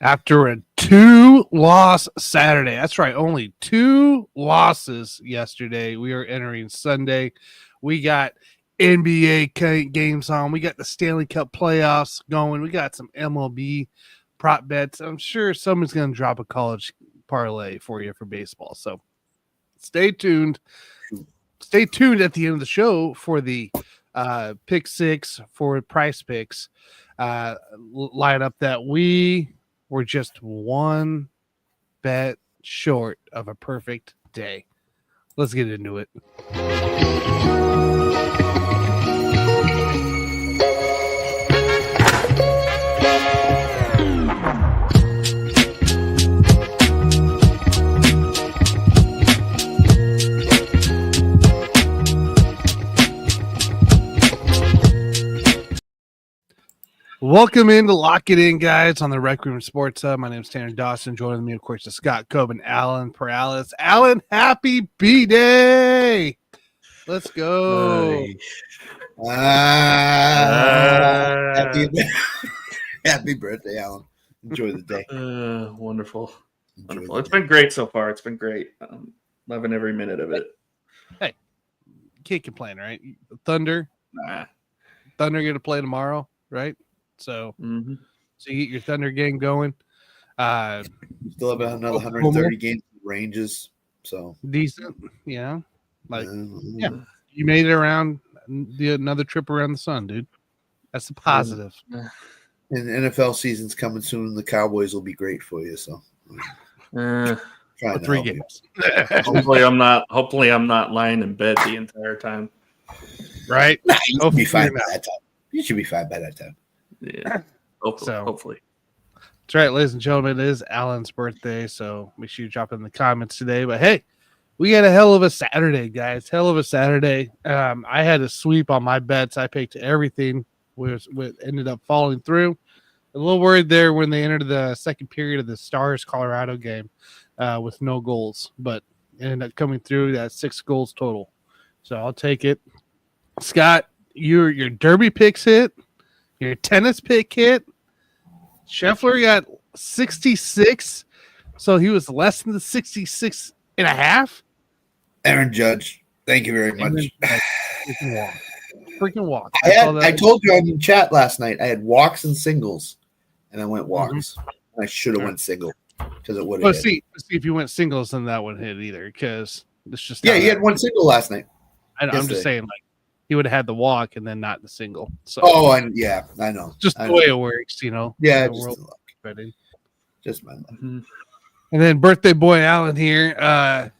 After a 2-loss Saturday. That's right. Only 2 losses yesterday. We are entering Sunday. We got NBA games on. We got the Stanley Cup Playoffs going. We got some MLB prop bets. I'm sure someone's going to drop a college parlay for you for baseball. So stay tuned. Stay tuned at the end of the show for the pick six for PrizePicks lineup that we were just one bet short of a perfect day. Let's get into it. Welcome in to Lock It In, guys, on the Rec Room Sports Hub. My name is Tanner Dawson. Joining me, of course, is Scott Cobb and Alan Perales. Alan, happy B-Day! Let's go. Happy birthday, Alan. Enjoy the day. Wonderful. Wonderful. It's been great so far. It's been great. Loving every minute of it. Hey, can't complain, right? Thunder get to play tomorrow, right? So, So you get your Thunder game going. You still have another 130 games ranges, so decent, yeah. You made it around another trip around the sun, dude. That's the positive. And NFL season's coming soon. The Cowboys will be great for you. So, for 3 games. Hopefully, I'm not lying in bed the entire time. Right? You should be fine by that time. You should be fine by that time. Yeah. Hopefully. That's right, ladies and gentlemen. It is Alan's birthday, so make sure you drop in the comments today. But hey, we had a hell of a Saturday, guys. Hell of a Saturday. I had a sweep on my bets. I picked everything, which ended up falling through. A little worried there when they entered the second period of the Stars Colorado game with no goals, but it ended up coming through at 6 goals total. So I'll take it. Scott, your Derby picks hit. Your tennis pick hit. Scheffler got 66, so he was less than the 66 and a half. Aaron Judge, thank you very much. Freaking walk. I told you on the chat last night I had walks and singles, and I went walks. I should have went single because it would have. See if you went singles, then that wouldn't hit either because it's just you had one single last night. I'm just saying, like, he would have had the walk and then not the single. So and yeah, I know. Just the way it works, you know. Yeah, just my luck. And then birthday boy Alan here.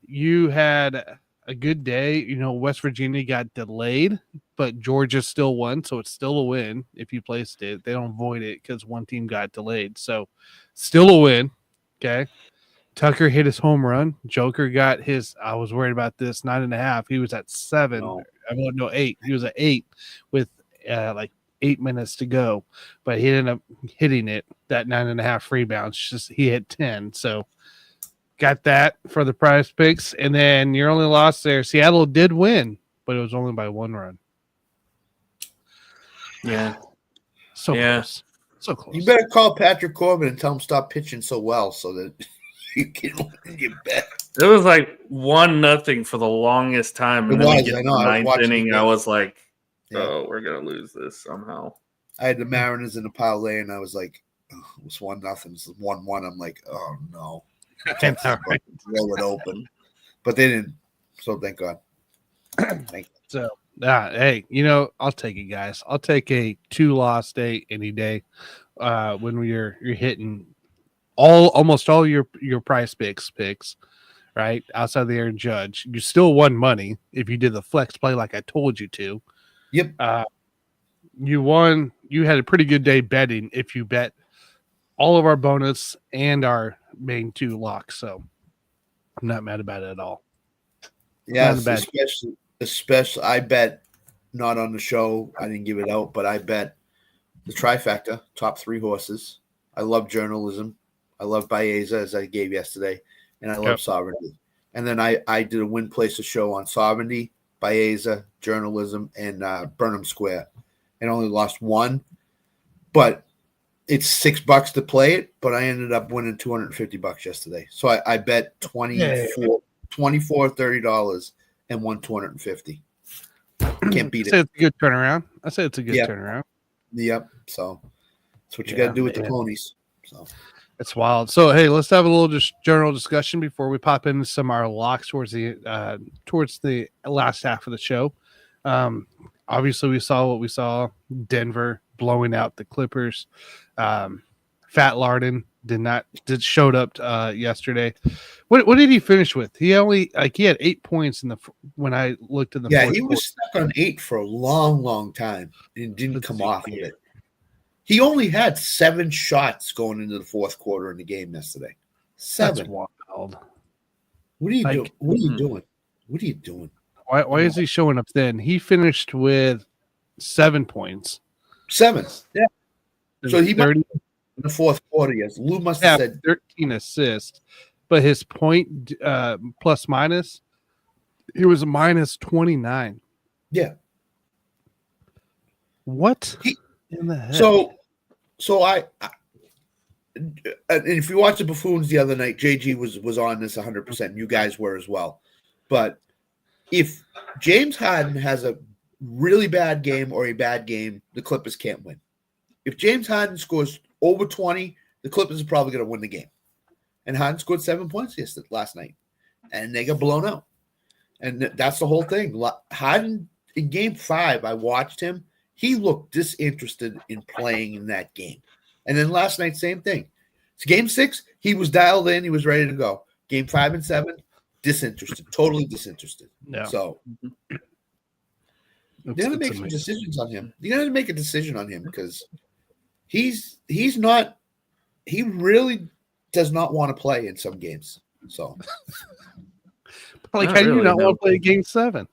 You had a good day. You know, West Virginia got delayed, but Georgia still won, so it's still a win if you placed it. They don't void it because one team got delayed. So still a win. Okay. Tucker hit his home run. Joker got his, I was worried about this, 9.5. He was at 7. No, 8. He was at 8 with like 8 minutes to go, but he ended up hitting it, that 9.5 rebounds. Just he hit 10. So got that for the prize picks. And then your only loss there, Seattle did win, but it was only by 1 run. Yeah. Close. So close. You better call Patrick Corbin and tell him stop pitching so well so that you can get back. It was like 1-0 for the longest time. And then we get to the ninth inning. I was like, we're going to lose this somehow. I had the Mariners in the parlay, and I was like, it was 1-0. It's 1-1. I'm like, oh, no. Right. Throw it open. But they didn't. So thank God. So, hey, you know, I'll take it, guys. I'll take a 2-loss day any day when you're hitting almost all your PrizePicks picks, right? Outside of the Aaron Judge, you still won money if you did the flex play like I told you to. Yep. You won. You had a pretty good day betting if you bet all of our bonus and our main 2 locks. So I'm not mad about it at all. Yeah, especially I bet not on the show. I didn't give it out, but I bet the trifecta, top 3 horses. I love journalism. I love Baeza, as I gave yesterday, and I love Sovereignty. And then I did a Win Place show on Sovereignty, Baeza, journalism, and Burnham Square, and only lost 1. But it's $6 to play it, but I ended up winning $250 yesterday. So I bet $24 $30 and won $250. Can't beat it. It's a good turnaround. I say it's a good turnaround. Yep. So that's what you got to do with the ponies. So it's wild. So hey, let's have a little just general discussion before we pop into some of our locks towards the last half of the show. Obviously, we saw what we saw. Denver blowing out the Clippers. Fat Lardon showed up yesterday. What did he finish with? He had 8 points when I looked in the fourth he was stuck on 8 for a long time and didn't come off of it. He only had 7 shots going into the fourth quarter in the game yesterday. 7. That's wild. What are you doing? What are you doing? What are you doing? Why is he showing up then? He finished with 7 points. 7. Yeah. So he 30 in the fourth quarter. Yes, Lou must have said 13 assists, but his point plus minus, it was a minus 29. Yeah. What in the heck? So I and if you watch the Buffoons the other night, JG was on this 100%. You guys were as well, but if James Harden has a really bad game or a bad game, the Clippers can't win. If James Harden scores over 20, the Clippers are probably going to win the game. And Harden scored 7 points last night, and they got blown out. And that's the whole thing. Harden, in Game 5, I watched him. He looked disinterested in playing in that game. And then last night, same thing. So Game 6, he was dialed in. He was ready to go. Game 5 and 7, disinterested, totally disinterested. Yeah. So you're going to make some decisions on him. You're going to make a decision on him because he really does not want to play in some games. So how do you not want to play Game 7?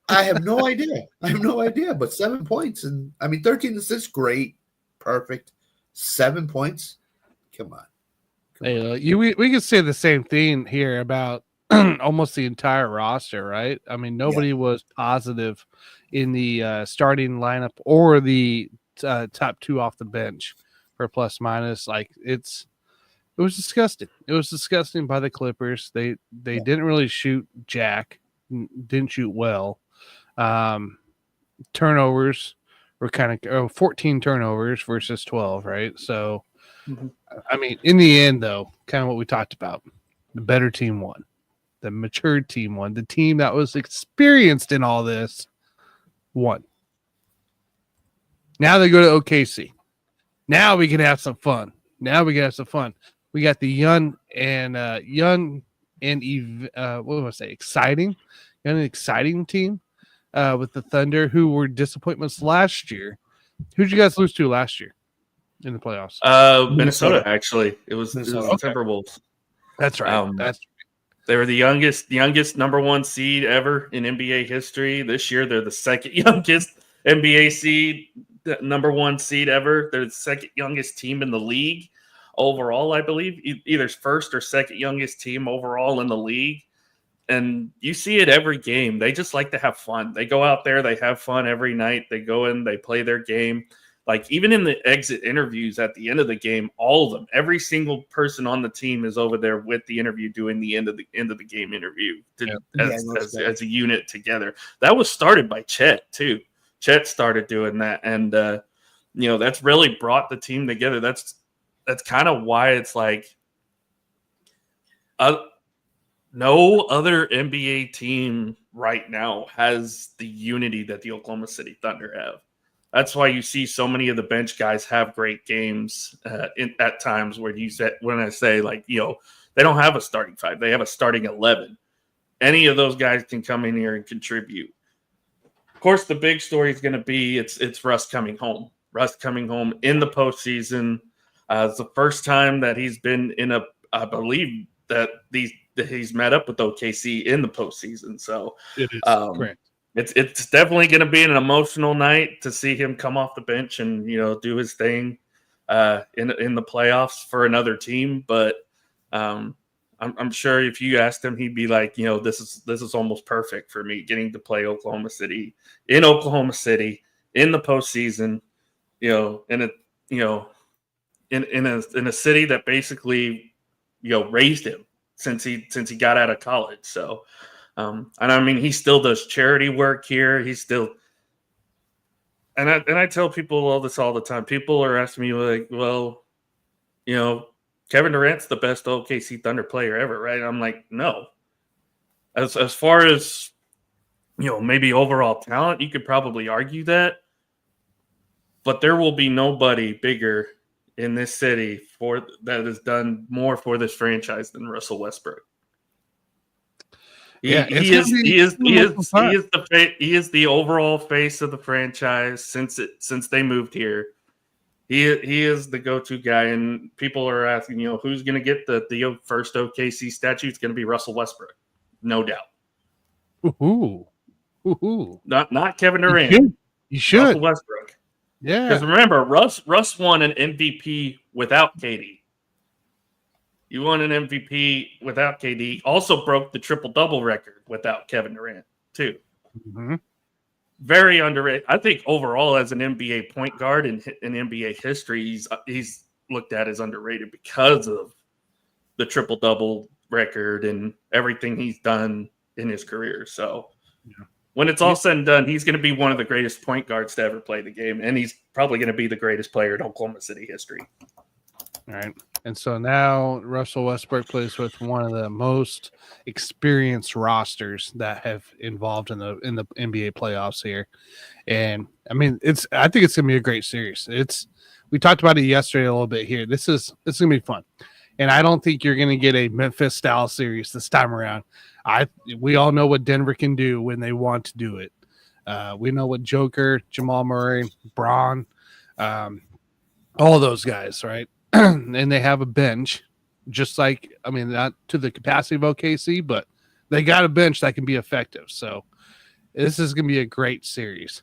I have no idea. But 7 points, and 13 assists, great, perfect. 7 points, come on. We could say the same thing here about almost the entire roster, right? I mean, nobody was positive in the starting lineup or the top 2 off the bench for plus minus. Like it was disgusting. It was disgusting by the Clippers. They didn't really shoot jack, didn't shoot well. Turnovers were kind of 14 turnovers versus 12, right? So, I mean, in the end, though, kind of what we talked about, the better team won. The matured team won. The team that was experienced in all this won. Now they go to OKC. Now we can have some fun. We got the young and exciting team with the Thunder, who were disappointments last year. Who'd you guys lose to last year in the playoffs? Minnesota, actually. It was the Timberwolves. That's right. They were the youngest number 1 seed ever in NBA history. This year, they're the second youngest NBA seed, number 1 seed ever. They're the second youngest team in the league overall, I believe. Either first or second youngest team overall in the league. And you see it every game. They just like to have fun. They go out there, they have fun every night. They go in, they play their game. Like even in the exit interviews at the end of the game, all of them, every single person on the team is over there with the interview, doing the end of the game interview as a unit together. That was started by Chet too. Chet started doing that, and that's really brought the team together. That's kind of why it's like no other NBA team right now has the unity that the Oklahoma City Thunder have. That's why you see so many of the bench guys have great games at times where when I say they don't have a starting 5, they have a starting 11. Any of those guys can come in here and contribute. Of course, the big story is going to be it's Russ coming home. Russ coming home in the postseason. It's the first time that he's been I believe that he's met up with OKC in the postseason. So it is correct. It's definitely going to be an emotional night to see him come off the bench and do his thing in the playoffs for another team. But I'm sure if you asked him, he'd be like, this is almost perfect for me, getting to play Oklahoma City in the postseason. in a city that basically, raised him since he got out of college. So, and I mean, he still does charity work here. He's still, and I tell people all this all the time. People are asking me like, well, Kevin Durant's the best OKC Thunder player ever, right? I'm like, no. As far as maybe overall talent, you could probably argue that, but there will be nobody bigger in this city that has done more for this franchise than Russell Westbrook. He is the overall face of the franchise since they moved here. He is the go-to guy, and people are asking, who's going to get the first OKC statue? It's going to be Russell Westbrook, no doubt. Ooh. Not Kevin Durant. You should. Russell Westbrook. Yeah. Because remember, Russ won an MVP without KD. You won an MVP without KD. Also broke the triple-double record without Kevin Durant, too. Mm-hmm. Very underrated. I think overall, as an NBA point guard in NBA history, he's looked at as underrated because of the triple-double record and everything he's done in his career. So when it's all said and done, he's going to be one of the greatest point guards to ever play the game, and he's probably going to be the greatest player in Oklahoma City history. All right. And so now Russell Westbrook plays with one of the most experienced rosters that have involved in the NBA playoffs here. And I mean, I think it's gonna be a great series. We talked about it yesterday a little bit here. It's gonna be fun. And I don't think you're gonna get a Memphis style series this time around. We all know what Denver can do when they want to do it. We know what Joker, Jamal Murray, Braun, all those guys, right? And they have a bench, just like, I mean, not to the capacity of OKC, but they got a bench that can be effective. So this is going to be a great series.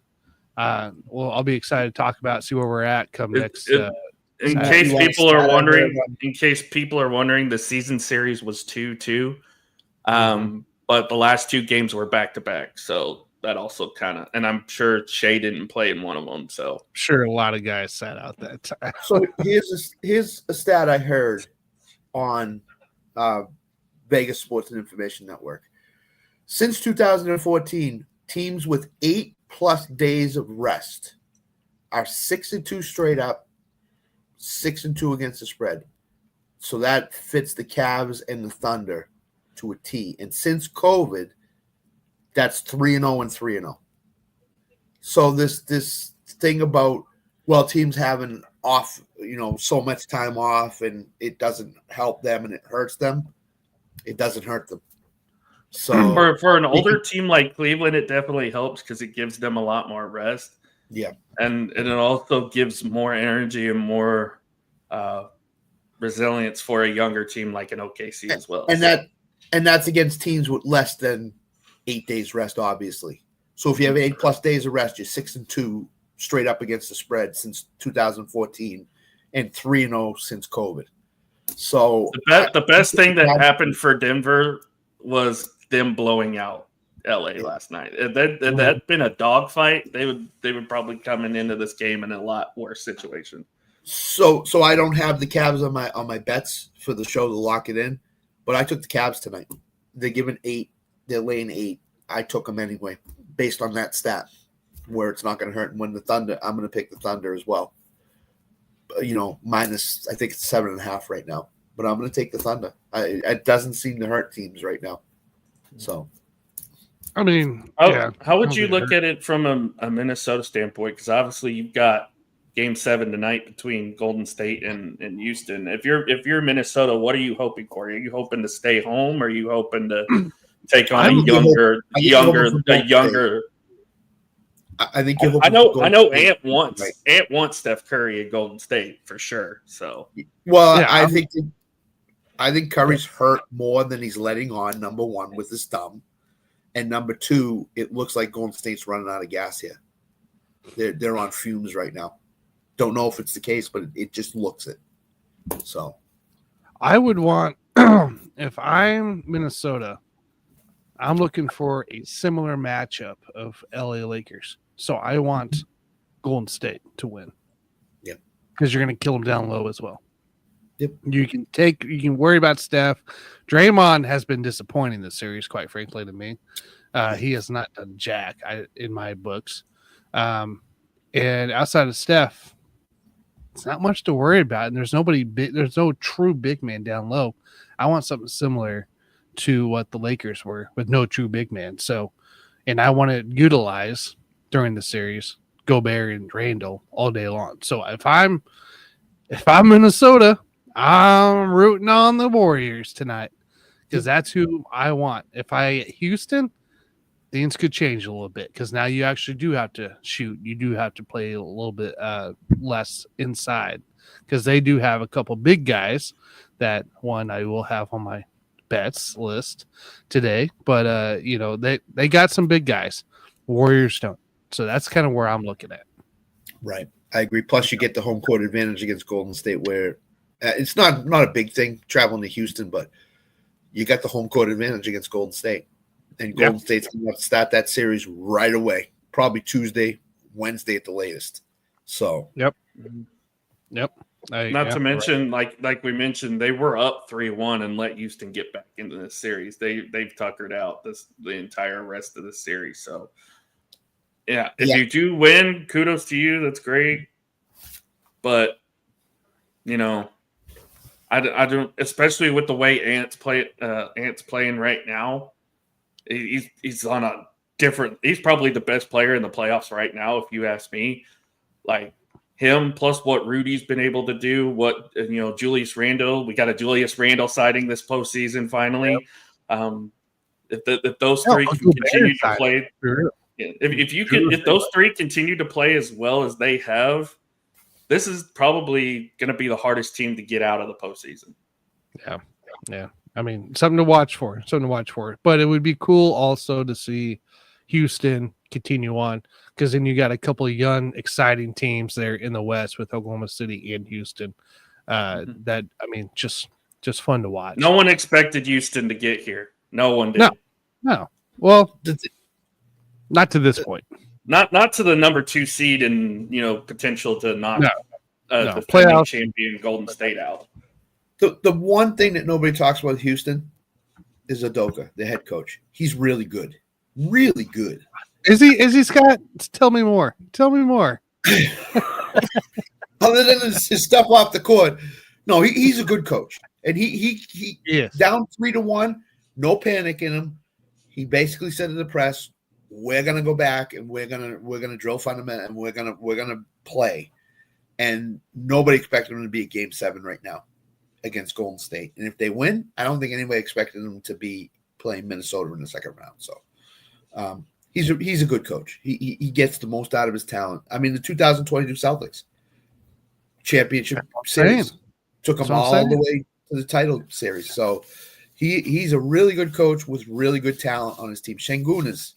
Well, I'll be excited to talk about, see where we're at come next. In case people are wondering, the season series was 2-2, but the last two games were back-to-back. So that also kind of, and I'm sure Shea didn't play in one of them. So sure, a lot of guys sat out that time. So here's a stat I heard on Vegas Sports and Information Network. Since 2014, teams with 8+ days of rest are 6-2 straight up, 6-2 against the spread. So that fits the Cavs and the Thunder to a T. And since COVID, that's 3-0 and 3-0. So this thing about, well, teams having off, so much time off and it doesn't help them and it hurts them. It doesn't hurt them. So for an older team like Cleveland, it definitely helps because it gives them a lot more rest. Yeah. And it also gives more energy and more resilience for a younger team like an OKC as well. And that's against teams with less than 8 days rest, obviously. So if you have 8+ days of rest, you're 6-2 straight up against the spread since 2014 and 3-0 since COVID. So the best thing that happened for Denver was them blowing out LA last night. If that had been a dogfight, they would probably coming into this game in a lot worse situation. So I don't have the Cavs on my bets for the show to lock it in, but I took the Cavs tonight. They're giving 8. They're laying 8. I took them anyway, based on that stat, where it's not going to hurt. And when the Thunder, I'm going to pick the Thunder as well. Minus, I think it's 7.5 right now. But I'm going to take the Thunder. It doesn't seem to hurt teams right now. So, I mean, how would you look at it from a Minnesota standpoint? Because obviously you've got Game 7 tonight between Golden State and Houston. If you're Minnesota, what are you hoping for? Are you hoping to stay home? Or are you hoping to take on a younger? I think I know Ant wants Steph Curry at Golden State for sure. So I think Curry's hurt more than he's letting on. Number one, with his thumb, and number two, it looks like Golden State's running out of gas here. They're on fumes right now. Don't know if it's the case, but it just looks it. So I would want, if I'm Minnesota, I'm looking for a similar matchup of LA Lakers. So I want Golden State to win. Yeah. because you're going to kill them down low as well. Yep. You can worry about Steph. Draymond has been disappointing this series, quite frankly, to me. He has not done jack in my books. And outside of Steph, it's not much to worry about. And there's nobody big. There's no true big man down low. I want something similar to what the Lakers were with no true big man. So, and I want to utilize during the series Gobert and Randall all day long. So if I'm Minnesota, I'm rooting on the Warriors tonight because that's who I want. If I Houston, things could change a little bit because now you actually do have to shoot. You do have to play a little bit less inside because they do have a couple big guys that one I will have on my bets list today. But, they got some big guys. Warriors don't. So that's kind of where I'm looking at. Right. I agree. Plus, you get the home court advantage against Golden State where it's not a big thing traveling to Houston, but you got the home court advantage against Golden State. And Golden State's going to start that series right away, probably Tuesday, Wednesday at the latest. So, Yep. Not to mention, like we mentioned, they were up 3-1 and let Houston get back into this series. They've tuckered out the entire rest of the series. So, if you do win, kudos to you. That's great. But I don't, especially with the way Ant's playing right now. He's on a different. He's probably the best player in the playoffs right now, if you ask me. Like him, plus what Rudy's been able to do. What Julius Randle. We got a Julius Randle sighting this postseason finally. Yep. If those three can continue to play, if those three continue to play as well as they have, this is probably going to be the hardest team to get out of the postseason. Yeah. I mean, something to watch for. But it would be cool also to see Houston continue on because then you got a couple of young, exciting teams there in the West with Oklahoma City and Houston. That just fun to watch. No one expected Houston to get here. No one did. No. Well, not to this point. Not to the number 2 seed and potential to knock the playoff champion Golden State out. The one thing that nobody talks about with Houston is Udoka, the head coach. He's really good. Really good. Is he, Scott? Tell me more. Other than his stuff off the court. No, he's a good coach. And he down 3-1, no panic in him. He basically said to the press, we're gonna go back and we're gonna drill fundamental and we're gonna play. And nobody expected him to be at Game 7 right now against Golden State. And if they win, I don't think anybody expected him to be playing Minnesota in the second round. So he's a good coach. He gets the most out of his talent. I mean, the 2022 Celtics championship series took them all the way to the title series. So he's a really good coach with really good talent on his team. Şengün is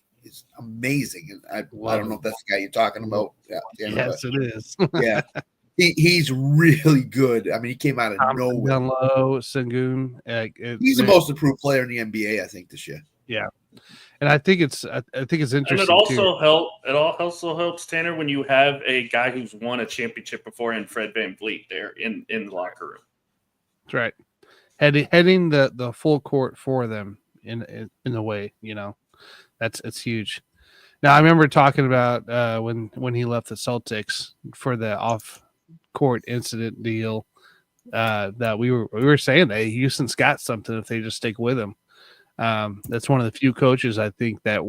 amazing. And I don't know if that's the guy you're talking about. Yes, it is. Yeah. He's really good. I mean, he came out of nowhere. Şengün. He's the most improved player in the NBA, I think, this year. Yeah, and I think it's interesting. And it also helps Tanner when you have a guy who's won a championship before in Fred VanVleet there in the locker room. That's right. Heading the full court for them in a way, it's huge. Now I remember talking about when he left the Celtics for the off court incident deal that we were saying that Houston's got something if they just stick with him. That's one of the few coaches I think that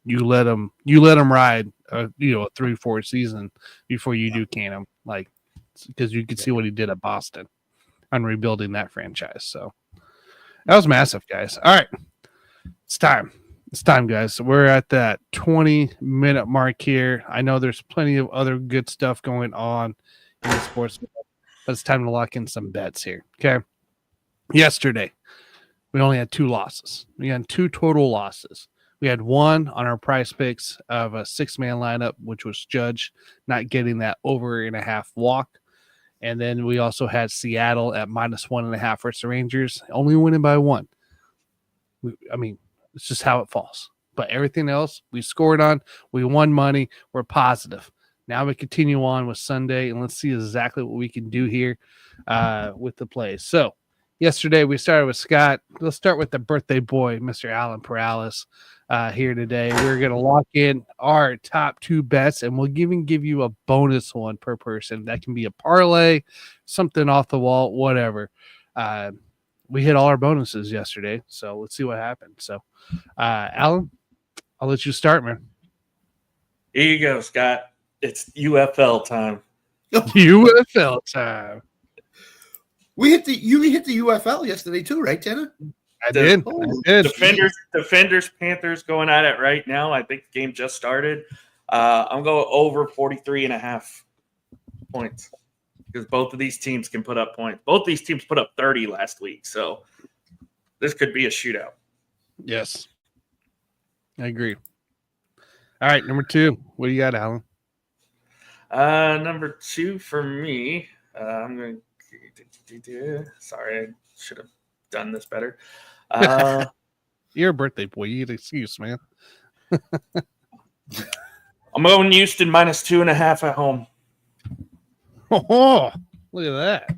you let them ride a 3-4 season before you do can him, like because you could see what he did at Boston on rebuilding that franchise. So that was massive, guys. All right, it's time, guys. We're at that 20-minute mark here. I know there's plenty of other good stuff going on in the sports, but it's time to lock in some bets here. Okay. Yesterday, we only had 2 losses. We had 2 total losses. We had one on our PrizePicks of a 6-man lineup, which was Judge not getting that over and a half walk. And then we also had Seattle at -1.5 versus the Rangers, only winning by 1. It's just how it falls. But everything else we scored on, we won money. We're positive. Now we continue on with Sunday, and let's see exactly what we can do here with the plays. So yesterday we started with Scott. Let's start with the birthday boy, Mr. Alan Perales, here today. We're going to lock in our top 2 bets, and we'll even give you a bonus one per person. That can be a parlay, something off the wall, whatever. We hit all our bonuses yesterday, so let's see what happens. So, Alan, I'll let you start, man. Here you go, Scott. It's UFL time. UFL time. You hit the UFL yesterday too, right, Tanner? I did. Defenders, Panthers going at it right now. I think the game just started. I'm going over 43.5 points because both of these teams can put up points. Both these teams put up 30 last week, so this could be a shootout. Yes, I agree. All right, number 2. What do you got, Alan? Number 2 for me, I'm going to – sorry, I should have done this better. You're a birthday boy. You get an excuse, man. I'm going Houston minus 2.5 at home. Oh, look at that.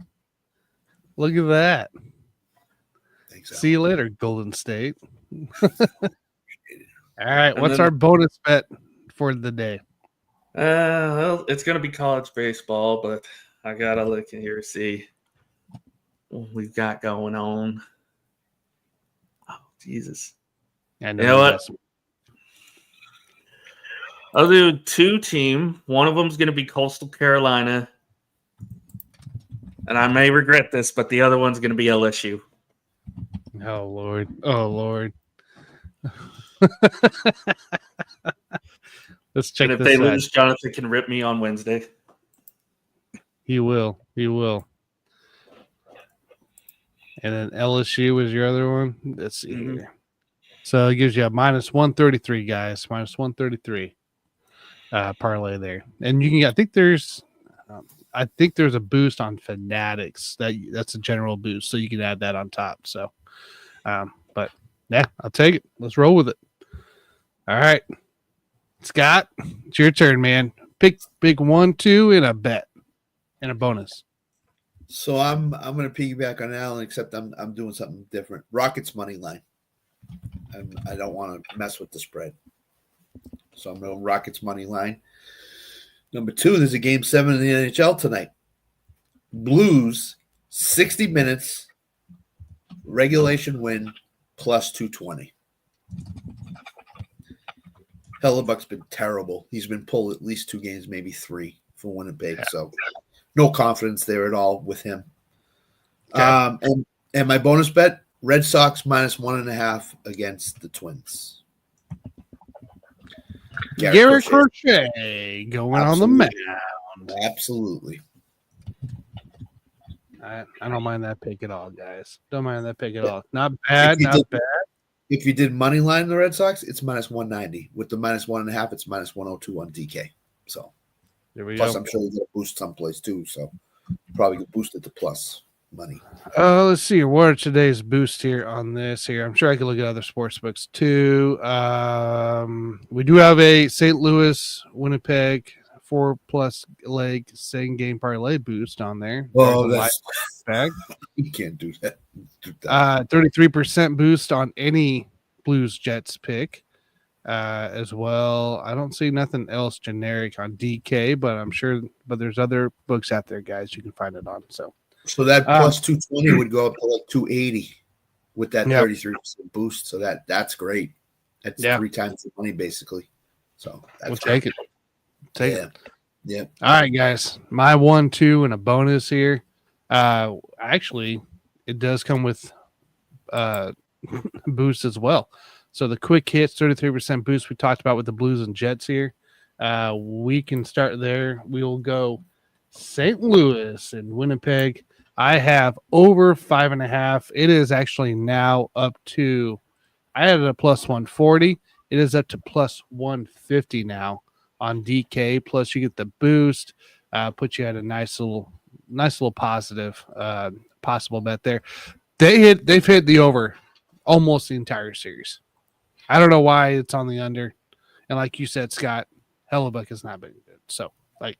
Look at that. Thanks, See you later, Golden State. All right, what's our bonus bet for the day? Well, it's going to be college baseball, but I got to look in here to see what we've got going on. Oh, Jesus. I know what? I'll do 2 team. One of them is going to be Coastal Carolina. And I may regret this, but the other one's going to be LSU. Oh, Lord. Oh, Lord. Let's check and if this they out. lose, Jonathan can rip me on Wednesday. He will. He will. And then LSU was your other one. Let's see here. So it gives you a minus 133, guys. Minus 133 parlay there. And you can, I think there's a boost on Fanatics. That's a general boost, so you can add that on top. So, but yeah, I'll take it. Let's roll with it. All right, Scott, it's your turn, man. Pick 1, 2, and a bet and a bonus. So I'm going to piggyback on Alan, except I'm doing something different. Rockets money line. I don't want to mess with the spread, so I'm going Rockets money line. Number 2, there's a game 7 in the NHL tonight. Blues, 60 minutes, regulation win, plus 220. Hellebuck's been terrible. He's been pulled at least 2 games, maybe 3 for Winnipeg. So no confidence there at all with him. Okay. And my bonus bet, Red Sox minus 1.5 against the Twins. Garrett Crochet going on the mound. Absolutely. I don't mind that pick at all, guys. Don't mind that pick at all. Not bad, bad. If you did money line the Red Sox, it's minus 190. With the minus 1.5, it's minus 102 on DK. So there we plus, go. I'm sure you get a boost someplace too. So probably get boosted to plus money. Let's see. What are today's boost here on this here? I'm sure I can look at other sports books too. We do have a St. Louis Winnipeg 4+ leg same game parlay boost on there. Oh, that's bag. You can't do that. 33% boost on any Blues Jets pick as well. I don't see nothing else generic on DK, but I'm sure. But there's other books out there, guys. You can find it on. So that plus 220 would go up to like 280 with that 33% boost. So that's great. That's 3 times the money basically. So we'll take it. Take it. Yeah. All right, guys. My 1, 2, and a bonus here. Actually, it does come with boost as well. So the quick hits, 33% boost we talked about with the Blues and Jets here. We can start there. We will go St. Louis and Winnipeg. I have over 5.5. It is actually now up to, I had it a plus 140. It is up to plus 150 now on DK. Plus you get the boost, put you at a nice little positive possible bet there. They've hit the over almost the entire series. I don't know why it's on the under. And like you said, Scott, Hellebuck has not been good. So Like,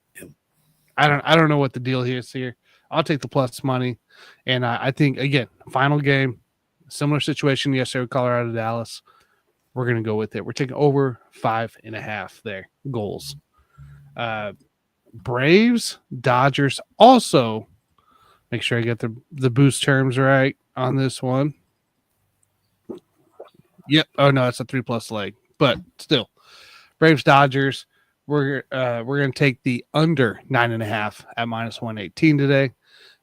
I don't know what the deal is here. I'll take the plus money, and I think again, final game, similar situation yesterday with Colorado Dallas. We're gonna go with it. We're taking over 5.5 there goals. Braves, Dodgers. Also, make sure I get the boost terms right on this one. Yep. Oh no, it's a 3+ leg, but still, Braves, Dodgers. We're gonna take the under 9.5 at -118 today.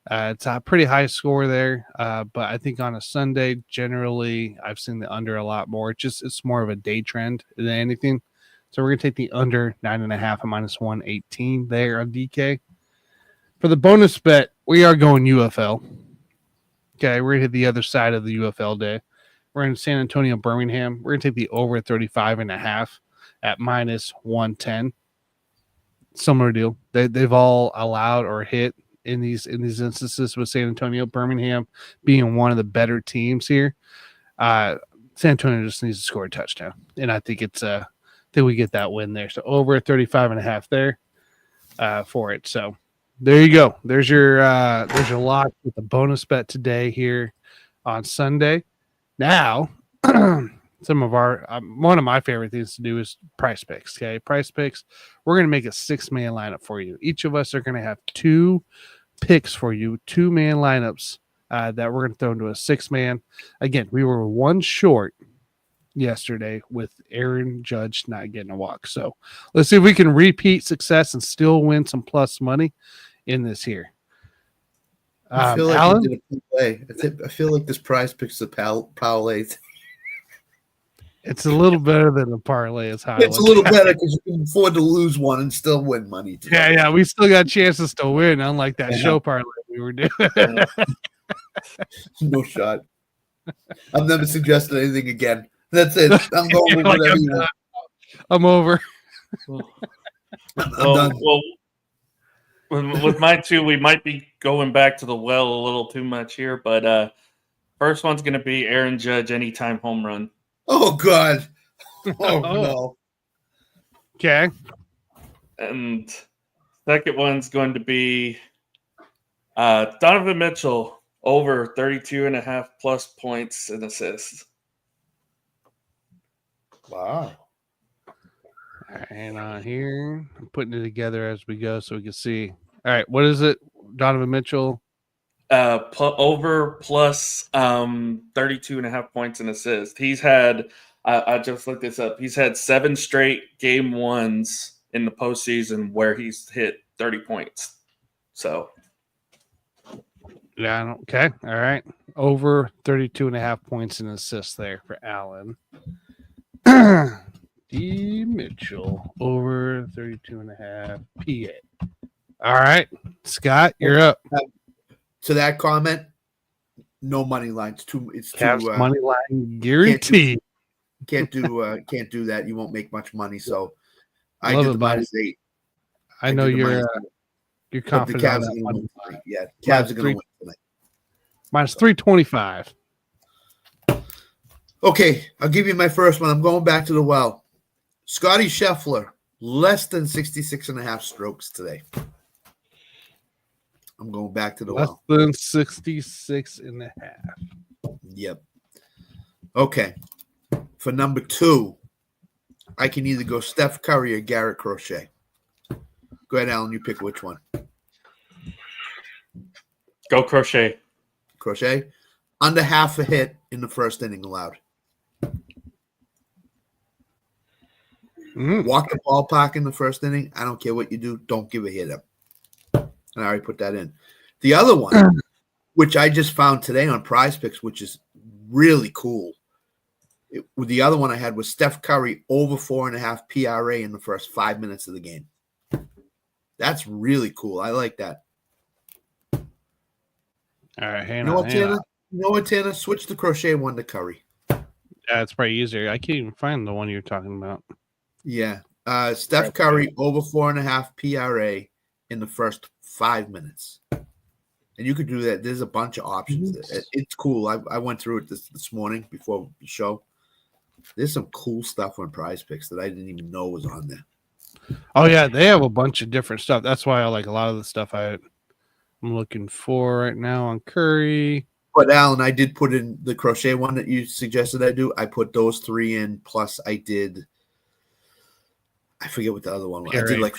It's a pretty high score there, but I think on a Sunday, generally, I've seen the under a lot more. It's more of a day trend than anything. So we're gonna take the under 9.5 at -118 there on DK. For the bonus bet, we are going UFL. Okay, we're gonna hit the other side of the UFL day. We're in San Antonio, Birmingham. We're gonna take the over 35.5 at -110. Similar deal. They've all allowed or hit in these instances with San Antonio, Birmingham being one of the better teams here. San Antonio just needs to score a touchdown, and I think we get that win there. So over 35.5 there for it. So there you go. There's your lock with the bonus bet today here on Sunday. Now, some of our one of my favorite things to do is PrizePicks. Okay, PrizePicks. We're gonna make a 6-man lineup for you. Each of us are gonna have 2 picks for you, 2-man lineups that we're gonna throw into a 6-man. Again, we were 1 short yesterday with Aaron Judge not getting a walk. So let's see if we can repeat success and still win some plus money in this here. I feel like Alan? you did a parlay. I feel like this PrizePicks the parlay. It's a little better than a parlay. Is how It's a little better because you can afford to lose one and still win money. Yeah, we still got chances to win, unlike that show parlay we were doing. No shot. I'm never suggesting anything again. That's it. I'm going with whatever you want. I'm over. I'm done. Well, with my 2, we might be going back to the well a little too much here, but first one's going to be Aaron Judge anytime home run. Oh, God. Oh, no. Okay. And second one's going to be Donovan Mitchell over 32.5 plus points and assists. Wow. All right, hang on here. I'm putting it together as we go so we can see. All right, what is it? Donovan Mitchell? Over plus 32.5 points and assists. He's had, I just looked this up, he's had 7 straight game 1s in the postseason where he's hit 30 points. So. Yeah, okay. All right. Over 32.5 points and assists there for Allen. D. Mitchell over 32.5 PA. All right, Scott, you're up. To that comment, no money lines. It's Cavs too money line guaranteed. Can't do that. You won't make much money. So I Love did it, the buddy. -8. I know you're confident. The on Cavs that are going money to line. win. Yeah, Cavs are going to win tonight. -325. Okay, I'll give you my first one. I'm going back to the well. Scotty Scheffler, less than 66.5 strokes today. I'm going back to the well. Less than 66.5. Yep. Okay. For number 2, I can either go Steph Curry or Garrett Crochet. Go ahead, Alan. You pick which one. Go Crochet. Crochet. Under half a hit in the first inning allowed. Walk the ballpark in the first inning. I don't care what you do. Don't give a hit up. And I already put that in. The other one, which I just found today on PrizePicks, which is really cool. The other one I had was Steph Curry over 4.5 PRA in the first 5 minutes of the game. That's really cool. I like that. All right, hang You know on. what, Tanner? Switch the Crochet one to Curry. Yeah, it's probably easier. I can't even find the one you're talking about. Yeah. Steph Curry over 4.5 PRA in the first 5 minutes. And you could do that. There's a bunch of options. It's cool. I went through it this morning before the show. There's some cool stuff on PrizePicks that I didn't even know was on there. Oh yeah, they have a bunch of different stuff. That's why I like a lot of the stuff I'm looking for right now on Curry. But Alan, I did put in the crochet one that you suggested I do. I put those 3 in, plus I forget what the other one was. I did like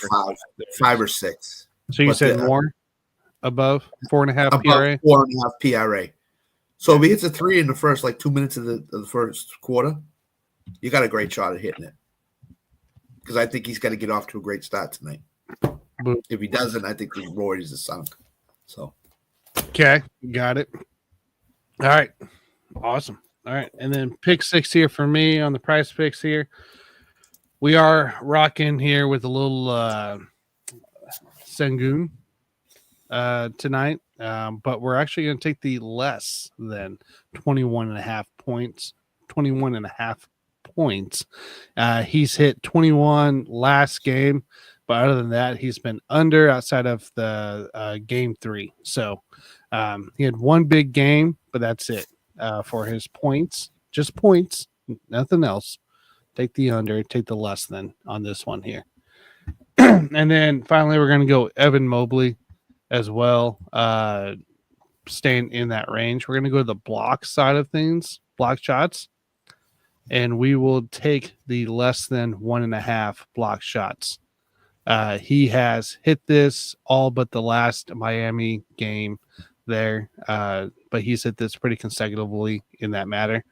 5 or 6. So you said more above 4.5 PRA? 4.5 PRA. So if he hits a 3 in the first 2 minutes of the first quarter, you got a great shot at hitting it. Because I think he's got to get off to a great start tonight. If he doesn't, I think the Royals is sunk. So, okay, got it. All right, awesome. All right, and then pick 6 here for me on the price picks here. We are rocking here with a little Sengun tonight, but we're actually going to take the less than 21.5 points. 21.5 points. He's hit 21 last game, but other than that, he's been under outside of the game 3. So he had one big game, but that's it for his points. Just points, nothing else. Take the under, take the less than on this one here. And then finally, we're going to go Evan Mobley as well, staying in that range. We're going to go to the block side of things, block shots, and we will take the less than 1.5 block shots. He has hit this all but the last Miami game there, but he's hit this pretty consecutively in that matter.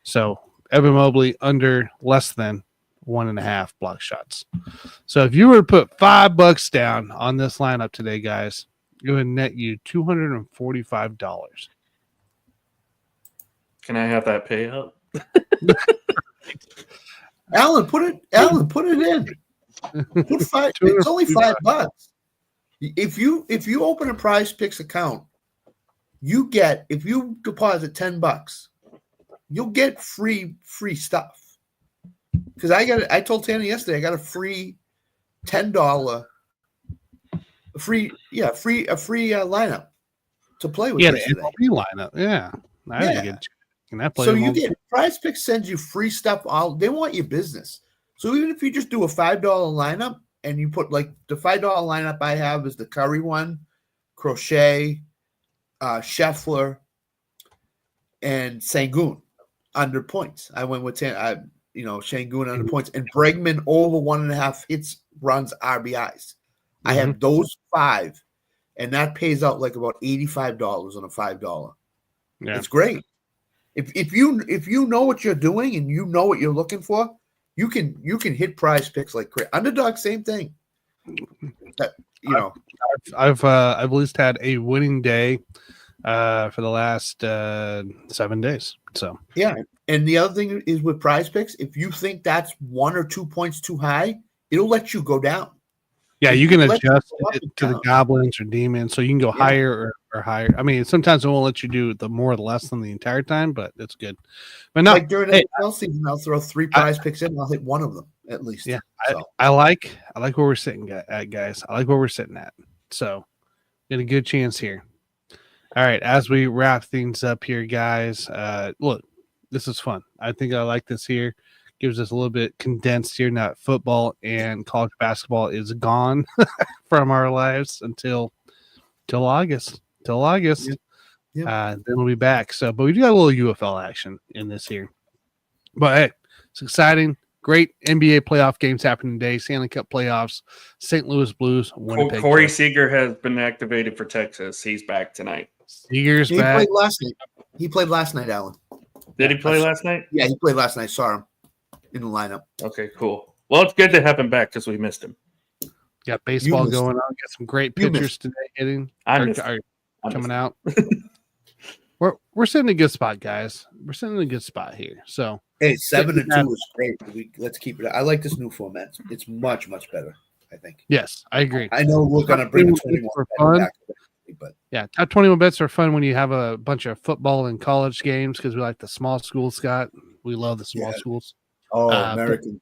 So Evan Mobley under less than 1.5 block shots. So if you were to put $5 down on this lineup today, guys, it would net you $245. Can I have that payout? Alan, put it in. Put 5. It's only $5. If you open a PrizePicks account, you get, if you deposit $10, you'll get free stuff. Because I told Tanner yesterday I got a free $10 free lineup to play with. Yeah, the MLB lineup. Yeah, So you get PrizePicks sends you free stuff. They want your business. So even if you just do a $5 lineup and you put the $5 lineup I have is the Curry one, Crochet, Scheffler, and Sengun under points. I went with Sengun under points, and Bregman over 1.5 hits, runs, RBIs. I have those 5, and that pays out about $85 on a $5. Yeah. It's great. If you know what you're doing and you know what you're looking for, you can hit PrizePicks like crazy. Underdog, same thing. I've at least had a winning day for the last 7 days. So yeah, and the other thing is with PrizePicks, if you think that's 1 or 2 points too high, it'll let you go down. Yeah, you can adjust it to the goblins or demons, so you can go higher or higher. I mean, sometimes it won't let you do the more or less than the entire time, but it's good. But no, during the NFL season, I'll throw 3 PrizePicks in, and I'll hit one of them at least. Yeah, so. I like where we're sitting at, guys. I like where we're sitting at. So, get a good chance here. All right, as we wrap things up here, guys. Look, this is fun. I think I like this here. Gives us a little bit condensed here. Now football and college basketball is gone from our lives until August. Then we'll be back. So, but we do got a little UFL action in this here. But hey, it's exciting. Great NBA playoff games happening today. Stanley Cup Playoffs. St. Louis Blues. Winnipeg. Corey Seager has been activated for Texas. He's back tonight. Seager's back. Played last night. He played last night, Alan. Did he play last night? Yeah, he played last night. Saw him in the lineup. Okay, cool. Well, it's good to have him back because we missed him. Got baseball going on. Got some great pitchers today hitting. Coming out. We're sitting in a good spot, guys. We're sitting in a good spot here. So hey, 7-2 is great. Let's keep it. I like this new format. It's much better, I think. Yes, I agree. I know we're gonna bring 21 for fun. Back, but yeah, top 21 bets are fun when you have a bunch of football and college games because we like the small schools, Scott. We love the small schools. Oh, American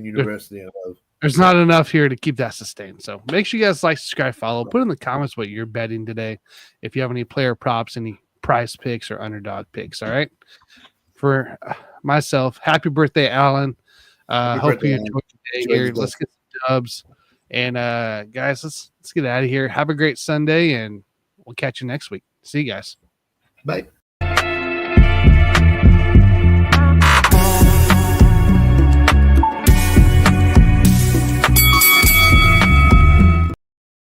University. I love. There's not enough here to keep that sustained. So make sure you guys like, subscribe, follow. Put in the comments what you're betting today. If you have any player props, any prize picks or underdog picks. All right. For myself, happy birthday, Alan. Hope you enjoyed the day here. Let's get Hubs. And guys, let's get out of here. Have a great Sunday, and we'll catch you next week. See you guys. Bye.